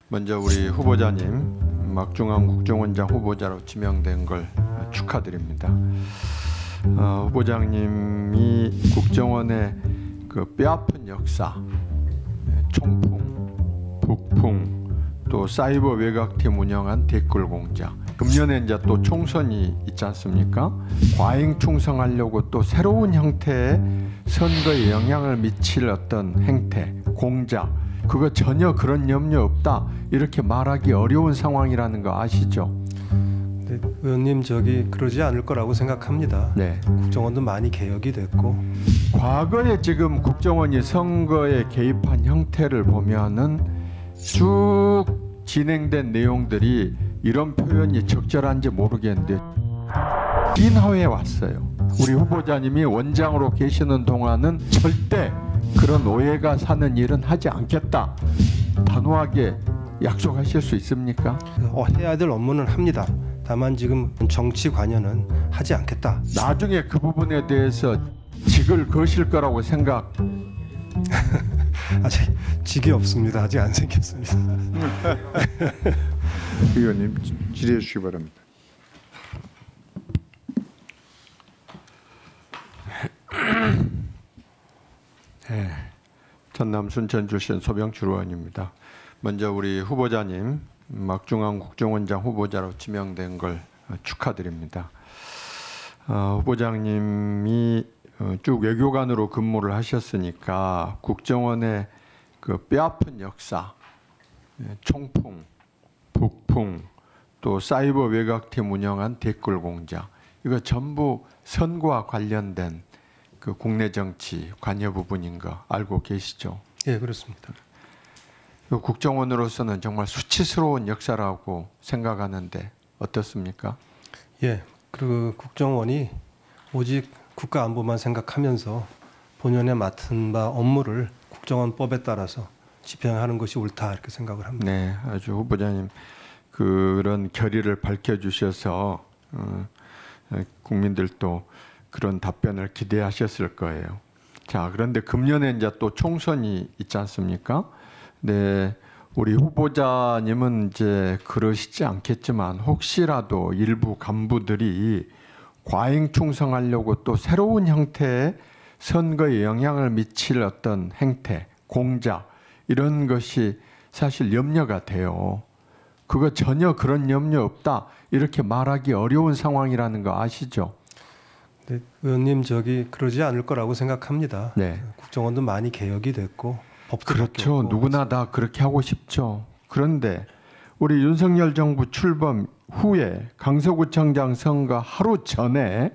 먼저 우리 후보자님 막중한 국정원장 후보자로 지명된 걸 축하드립니다. 후보장님이 국정원의 그 뼈아픈 역사, 총풍, 북풍, 또 사이버 외곽팀 운영한 댓글 공작, 금년에 이제 또 총선이 있지 않습니까? 과잉 충성하려고 또 새로운 형태의 선거에 영향을 미칠 어떤 행태, 공작, 그거 전혀 그런 염려 없다 이렇게 말하기 어려운 상황이라는 거 아시죠? 네, 의원님 그러지 않을 거라고 생각합니다. 네. 국정원도 많이 개혁이 됐고 과거에 지금 국정원이 선거에 개입한 형태를 보면은 쭉 진행된 내용들이 이런 표현이 적절한지 모르겠는데 인하회에 왔어요. 우리 후보자님이 원장으로 계시는 동안은 절대 그런 오해가 사는 일은 하지 않겠다. 단호하게 약속하실 수 있습니까? 해야 될 업무는 합니다. 다만 지금 정치 관여는 하지 않겠다. 나중에 그 부분에 대해서 직을 거실 거라고 생각. 아직 직이 없습니다. 아직 안 생겼습니다. 의원님 질의해 주시기 바랍니다. 네, 전남 순천 출신 소병출 의원입니다. 먼저 우리 후보자님 막중한 국정원장 후보자로 지명된 걸 축하드립니다. 후보장님이 쭉 외교관으로 근무를 하셨으니까 국정원의 그 뼈아픈 역사, 총풍, 북풍, 또 사이버 외곽팀 운영한 댓글 공작, 이거 전부 선거와 관련된 그 국내 정치 관여 부분인 거 알고 계시죠? 예, 그렇습니다. 국정원으로서는 정말 수치스러운 역사라고 생각하는데 어떻습니까? 예, 그 국정원이 오직 국가 안보만 생각하면서 본연에 맡은 바 업무를 국정원법에 따라서 집행하는 것이 옳다 이렇게 생각을 합니다. 네, 아주 후보자님 그런 결의를 밝혀주셔서 국민들도 그런 답변을 기대하셨을 거예요. 자, 그런데 금년에 이제 또 총선이 있지 않습니까? 네, 우리 후보자님은 이제 그러시지 않겠지만 혹시라도 일부 간부들이 과잉 충성하려고 또 새로운 형태의 선거에 영향을 미칠 어떤 행태, 공작 이런 것이 사실 염려가 돼요. 그거 전혀 그런 염려 없다 이렇게 말하기 어려운 상황이라는 거 아시죠? 네, 의원님 그러지 않을 거라고 생각합니다. 네. 국정원도 많이 개혁이 됐고 법도 그렇죠. 바뀌었고. 누구나 다 그렇게 하고 싶죠. 그런데 우리 윤석열 정부 출범 후에 강서구청장 선거 하루 전에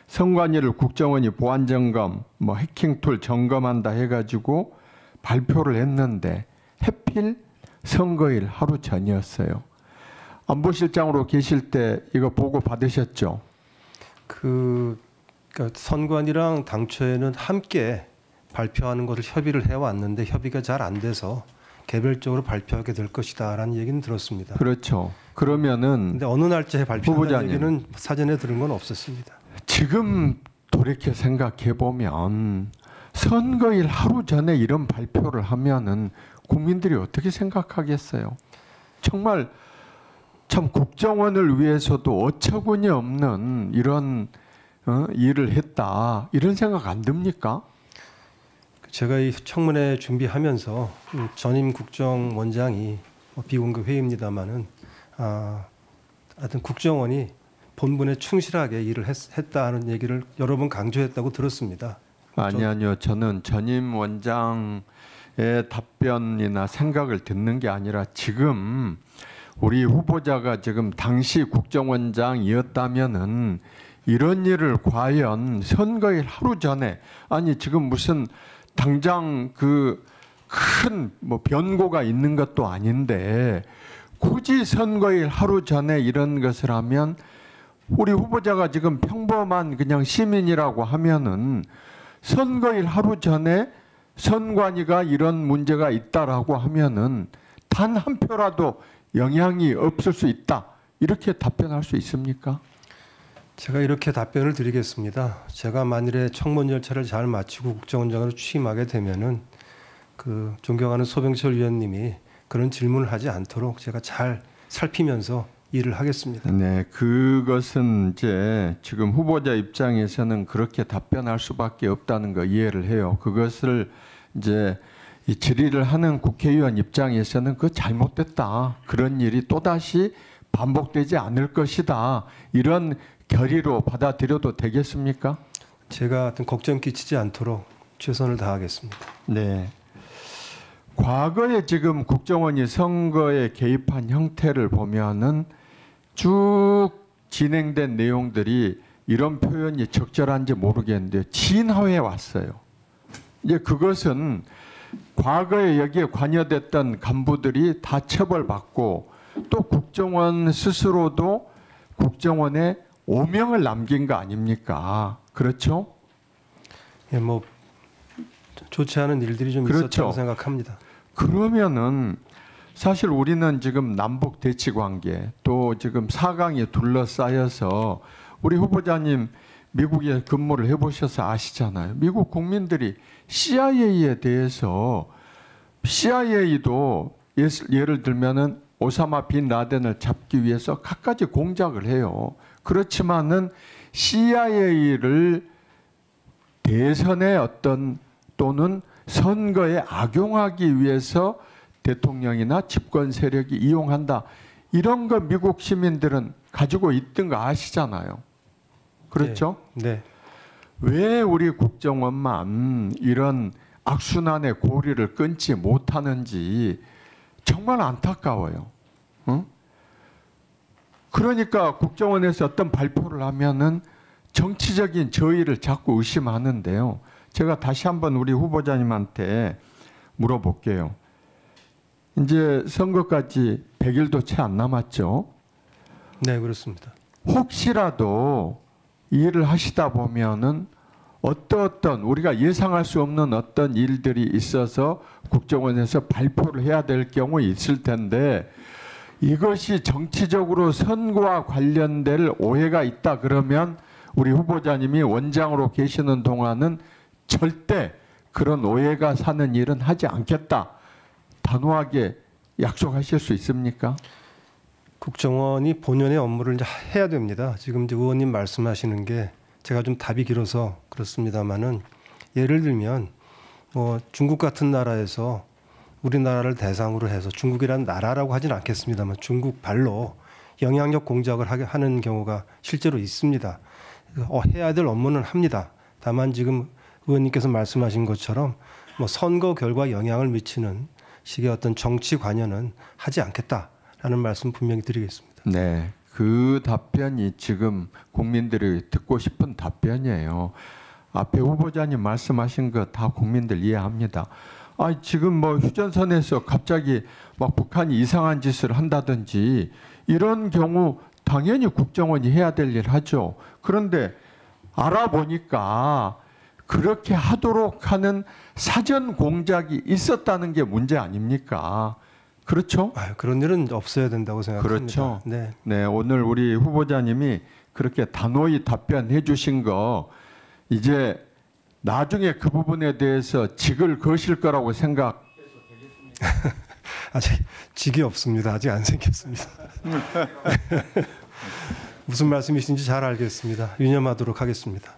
선관위를 국정원이 보안 점검, 해킹 툴 점검한다 해가지고 발표를 했는데 해필 선거일 하루 전이었어요. 안보실장으로 계실 때 이거 보고 받으셨죠? 그러니까 선관위랑 당초에는 함께 발표하는 것을 협의를 해왔는데 협의가 잘 안 돼서 개별적으로 발표하게 될 것이다라는 얘기는 들었습니다. 그렇죠. 그러면은 근데 어느 날짜에 발표한다는 후보자님, 얘기는 사전에 들은 건 없었습니다. 지금 돌이켜 생각해 보면 선거일 하루 전에 이런 발표를 하면은 국민들이 어떻게 생각하겠어요? 정말 참 국정원을 위해서도 어처구니 없는 이런 일을 했다 이런 생각 안 듭니까? 제가 이 청문회 준비하면서 전임 국정원장이 비공개 회의입니다만은 하여튼 국정원이 본분에 충실하게 일을 했다는 얘기를 여러 번 강조했다고 들었습니다. 아니요. 저는 전임 원장의 답변이나 생각을 듣는 게 아니라 지금 우리 후보자가 지금 당시 국정원장이었다면은 이런 일을 과연 선거일 하루 전에 아니 지금 무슨 당장 그 큰 변고가 있는 것도 아닌데 굳이 선거일 하루 전에 이런 것을 하면 우리 후보자가 지금 평범한 그냥 시민이라고 하면은 선거일 하루 전에 선관위가 이런 문제가 있다라고 하면은 단 한 표라도 영향이 없을 수 있다 이렇게 답변할 수 있습니까? 제가 이렇게 답변을 드리겠습니다. 제가 만일에 청문 절차를 잘 마치고 국정원장으로 취임하게 되면은 그 존경하는 소병철 위원님이 그런 질문을 하지 않도록 제가 잘 살피면서 일을 하겠습니다. 네, 그것은 이제 지금 후보자 입장에서는 그렇게 답변할 수밖에 없다는 거 이해를 해요. 그것을 이제 이 질의를 하는 국회의원 입장에서는 그 잘못됐다. 그런 일이 또다시 반복되지 않을 것이다. 이런 결의로 받아들여도 되겠습니까? 제가 하여튼 걱정 끼치지 않도록 최선을 다하겠습니다. 네. 과거에 지금 국정원이 선거에 개입한 형태를 보면은 쭉 진행된 내용들이 이런 표현이 적절한지 모르겠는데 진화해 왔어요. 이제 그것은 과거에 여기에 관여됐던 간부들이 다 처벌받고 또 국정원 스스로도 국정원에 오명을 남긴 거 아닙니까? 그렇죠? 예, 뭐 좋지 않은 일들이 좀 그렇죠. 있었다고 생각합니다. 그러면은 사실 우리는 지금 남북 대치 관계 또 지금 4강에 둘러싸여서 우리 후보자님 미국에 근무를 해보셔서 아시잖아요. 미국 국민들이 CIA에 대해서 CIA도 예를 들면은 오사마 빈 라덴을 잡기 위해서 갖가지 공작을 해요. 그렇지만은 CIA를 대선의 어떤 또는 선거에 악용하기 위해서 대통령이나 집권 세력이 이용한다. 이런 거 미국 시민들은 가지고 있던 거 아시잖아요. 그렇죠? 네. 왜 우리 국정원만 이런 악순환의 고리를 끊지 못하는지 정말 안타까워요. 응? 그러니까 국정원에서 어떤 발표를 하면은 정치적인 저의를 자꾸 의심하는데요. 제가 다시 한번 우리 후보자님한테 물어볼게요. 이제 선거까지 100일도 채 안 남았죠. 네, 그렇습니다. 혹시라도 일을 하시다 보면은 어떤 우리가 예상할 수 없는 어떤 일들이 있어서 국정원에서 발표를 해야 될 경우 있을 텐데 이것이 정치적으로 선거와 관련될 오해가 있다 그러면 우리 후보자님이 원장으로 계시는 동안은 절대 그런 오해가 사는 일은 하지 않겠다. 단호하게 약속하실 수 있습니까? 국정원이 본연의 업무를 이제 해야 됩니다. 지금 이제 의원님 말씀하시는 게 제가 좀 답이 길어서 그렇습니다만은 예를 들면 뭐 중국 같은 나라에서 우리나라를 대상으로 해서 중국이라는 나라라고 하지는 않겠습니다만 중국 발로 영향력 공작을 하는 경우가 실제로 있습니다. 해야 될 업무는 합니다. 다만 지금 의원님께서 말씀하신 것처럼 뭐 선거 결과에 영향을 미치는 식의 어떤 정치 관여는 하지 않겠다라는 말씀 분명히 드리겠습니다. 네, 그 답변이 지금 국민들이 듣고 싶은 답변이에요. 앞에 후보자님 말씀하신 거 다 국민들 이해합니다. 지금 뭐 휴전선에서 갑자기 막 북한이 이상한 짓을 한다든지 이런 경우 당연히 국정원이 해야 될 일 하죠. 그런데 알아보니까 그렇게 하도록 하는 사전 공작이 있었다는 게 문제 아닙니까? 그렇죠? 그런 일은 없어야 된다고 생각합니다. 그렇죠. 네. 네, 오늘 우리 후보자님이 그렇게 단호히 답변해 주신 거 이제 나중에 그 부분에 대해서 직을 거실 거라고 생각. 아직 직이 없습니다. 아직 안 생겼습니다. 무슨 말씀이신지 잘 알겠습니다. 유념하도록 하겠습니다.